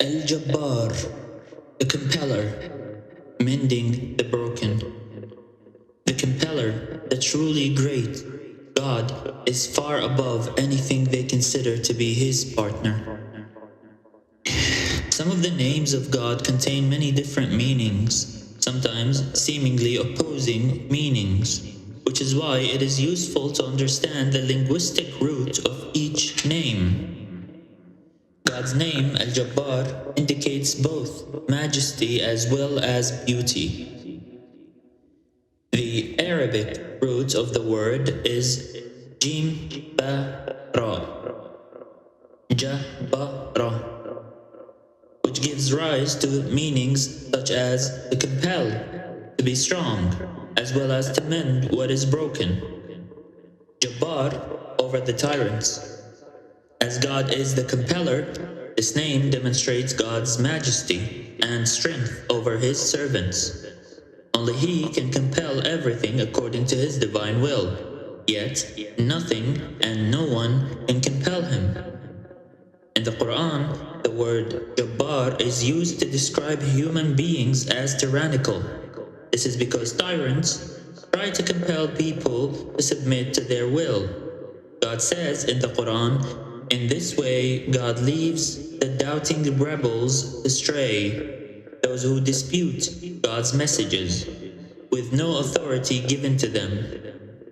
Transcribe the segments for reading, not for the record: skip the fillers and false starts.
Jabbar, the Compeller, mending the broken. The Compeller, the truly great God, is far above anything they consider to be his partner. Some of the names of God contain many different meanings, sometimes seemingly opposing meanings, which is why it is useful to understand the linguistic root of each name. God's name, Al-Jabbar, indicates both majesty as well as beauty. The Arabic root of the word is Jim Ba Ra, Jabbar, which gives rise to meanings such as to compel, to be strong, as well as to mend what is broken. Jabbar, over the tyrants. As God is the compeller, this name demonstrates God's majesty and strength over his servants. Only he can compel everything according to his divine will, yet nothing and no one can compel him. In the Quran, the word Jabbar is used to describe human beings as tyrannical. This is because tyrants try to compel people to submit to their will. God says in the Quran, "In this way God leaves the doubting rebels astray, those who dispute God's messages, with no authority given to them,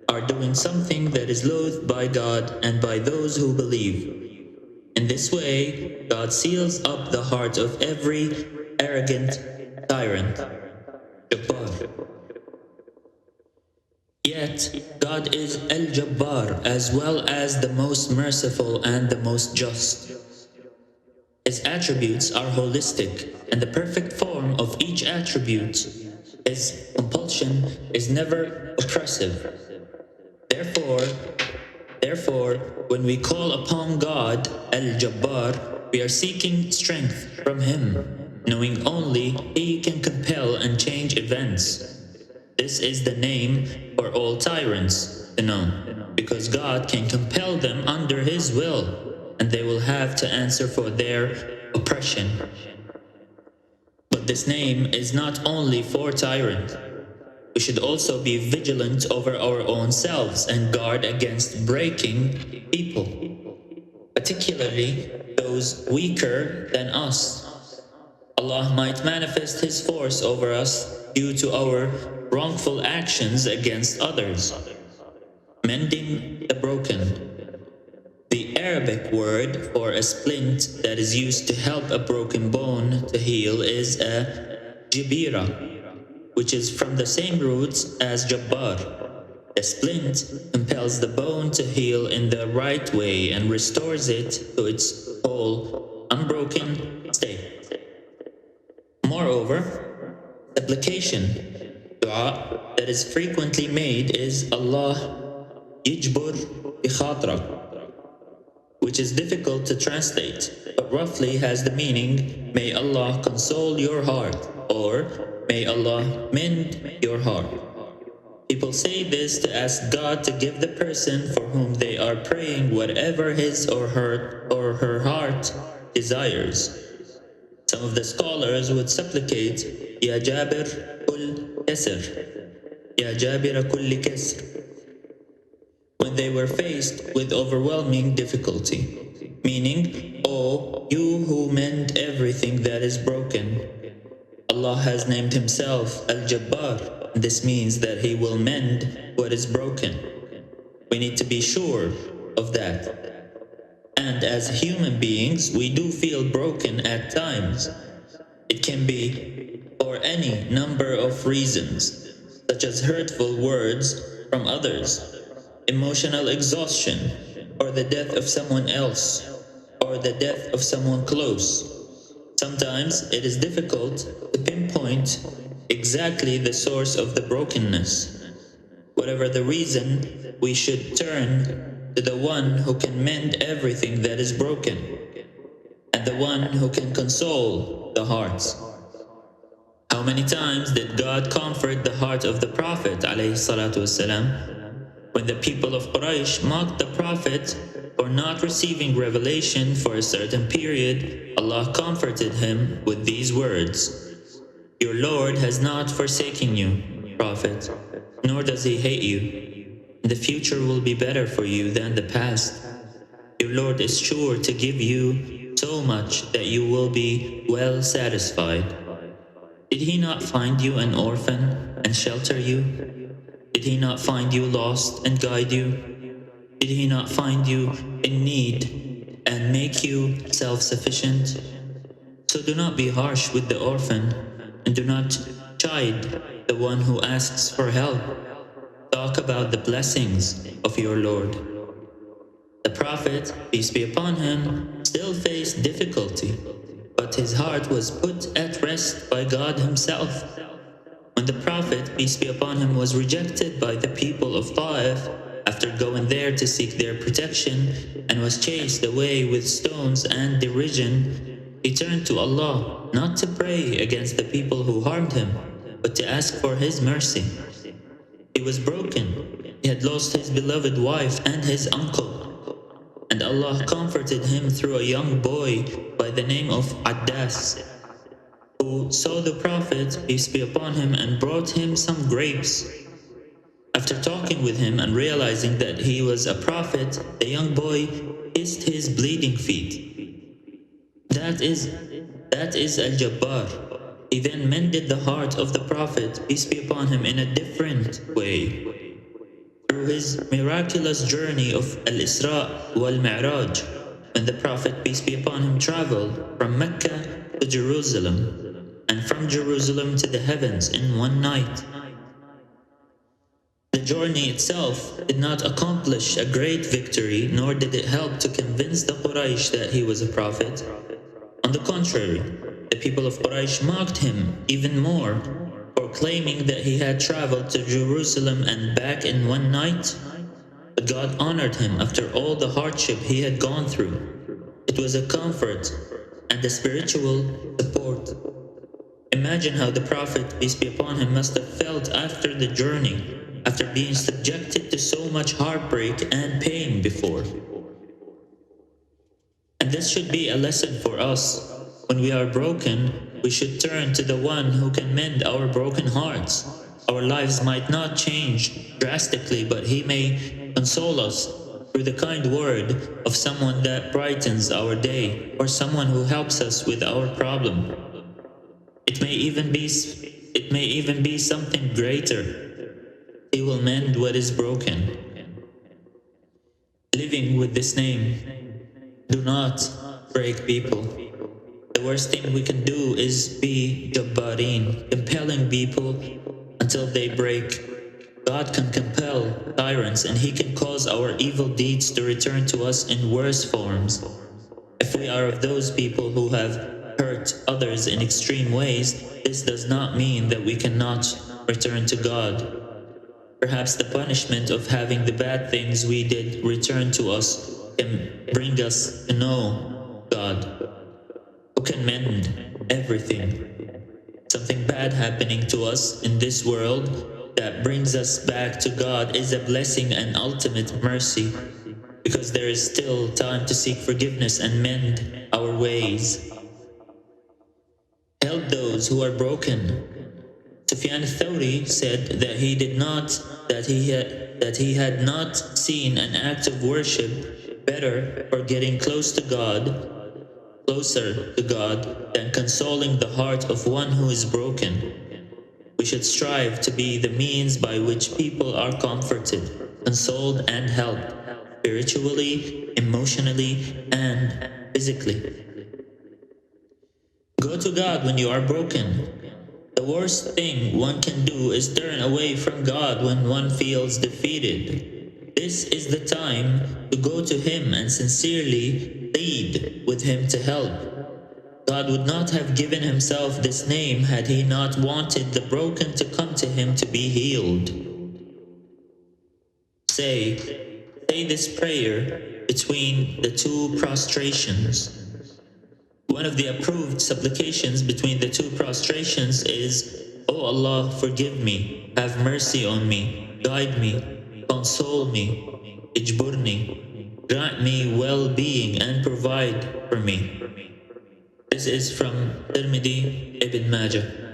are doing something that is loathed by God and by those who believe. In this way, God seals up the heart of every arrogant tyrant." Jabbar. Yet, God is Al-Jabbar as well as the most merciful and the most just. His attributes are holistic, and the perfect form of each attribute, his compulsion, is never oppressive. Therefore, when we call upon God, Al-Jabbar, we are seeking strength from him, knowing only he can compel and change events. This is the name for all tyrants to know, because God can compel them under his will, and they will have to answer for their oppression. But this name is not only for tyrants. We should also be vigilant over our own selves and guard against breaking people, particularly those weaker than us. Allah might manifest his force over us due to our wrongful actions against others. Mending the broken. The Arabic word for a splint that is used to help a broken bone to heal is a jibira, which is from the same roots as Jabbar. A splint compels the bone to heal in the right way and restores it to its whole, unbroken state. Moreover, supplication, dua, that is frequently made is Allah Yajbur bi khatrak, which is difficult to translate, but roughly has the meaning, "May Allah console your heart," or "May Allah mend your heart." People say this to ask God to give the person for whom they are praying whatever his or her heart desires. Some of the scholars would supplicate, "Ya Jabir kul kasr, Ya Jabir kulli kasr," when they were faced with overwhelming difficulty, meaning, "O you who mend everything that is broken." Allah has named himself Al-Jabbar, and this means that he will mend what is broken. We need to be sure of that. And as human beings, we do feel broken at times. It can be for any number of reasons, such as hurtful words from others, emotional exhaustion, or the death of someone else, or the death of someone close. Sometimes it is difficult to pinpoint exactly the source of the brokenness. Whatever the reason, we should turn to the one who can mend everything that is broken, and the one who can console the hearts. How many times did God comfort the heart of the Prophet ﷺ when the people of Quraysh mocked the Prophet For not receiving revelation for a certain period, Allah comforted him with these words: Your Lord has not forsaken you, Prophet, nor does He hate you. The future will be better for you than the past. Your Lord is sure to give you so much that you will be well satisfied. Did He not find you an orphan and shelter you? Did He not find you lost and guide you? Did He not find you in need and make you self-sufficient? So do not be harsh with the orphan, and do not chide the one who asks for help. Talk about the blessings of your Lord. The Prophet, peace be upon him, still faced difficulty, but his heart was put at rest by God Himself. When the Prophet, peace be upon him, was rejected by the people of Ta'if, after going there to seek their protection, and was chased away with stones and derision, he turned to Allah, not to pray against the people who harmed him, but to ask for His mercy. He was broken. He had lost his beloved wife and his uncle, and Allah comforted him through a young boy by the name of Addas, who saw the Prophet, peace be upon him, and brought him some grapes. After talking with him and realizing that he was a prophet, the young boy kissed his bleeding feet. That is Al-Jabbar. He then mended the heart of the Prophet, peace be upon him, in a different way. Through his miraculous journey of Al-Isra wal-Mi'raj, when the Prophet, peace be upon him, traveled from Mecca to Jerusalem, and from Jerusalem to the heavens in one night. The journey itself did not accomplish a great victory, nor did it help to convince the Quraysh that he was a prophet. On the contrary, the people of Quraysh mocked him even more for claiming that he had traveled to Jerusalem and back in one night. But God honored him after all the hardship he had gone through. It was a comfort and a spiritual support. Imagine how the Prophet, peace be upon him, must have felt after the journey, after being subjected to so much heartbreak and pain before. And this should be a lesson for us. When we are broken, we should turn to the one who can mend our broken hearts. Our lives might not change drastically, but He may console us through the kind word of someone that brightens our day, or someone who helps us with our problem. It may even be something greater. He will mend what is broken. Living with this name, do not break people. The worst thing we can do is be Jabbareen, compelling people until they break. God can compel tyrants, and He can cause our evil deeds to return to us in worse forms. If we are of those people who have hurt others in extreme ways, this does not mean that we cannot return to God. Perhaps the punishment of having the bad things we did return to us can bring us to know God, who can mend everything. Something bad happening to us in this world that brings us back to God is a blessing and ultimate mercy, because there is still time to seek forgiveness and mend our ways. Help those who are broken. Sufyan al-Thawri said that he had not seen an act of worship better for getting closer to God than consoling the heart of one who is broken. We should strive to be the means by which people are comforted, consoled, and helped, spiritually, emotionally, and physically. Go to God when you are broken. The worst thing one can do is turn away from God when one feels defeated. This is the time to go to Him and sincerely plead with Him to help. God would not have given Himself this name had He not wanted the broken to come to Him to be healed. Say this prayer between the two prostrations. One of the approved supplications between the two prostrations is, O Allah, forgive me, have mercy on me, guide me, console me, ijburni. grant me well-being and provide for me. This is from Tirmidhi Ibn Majah.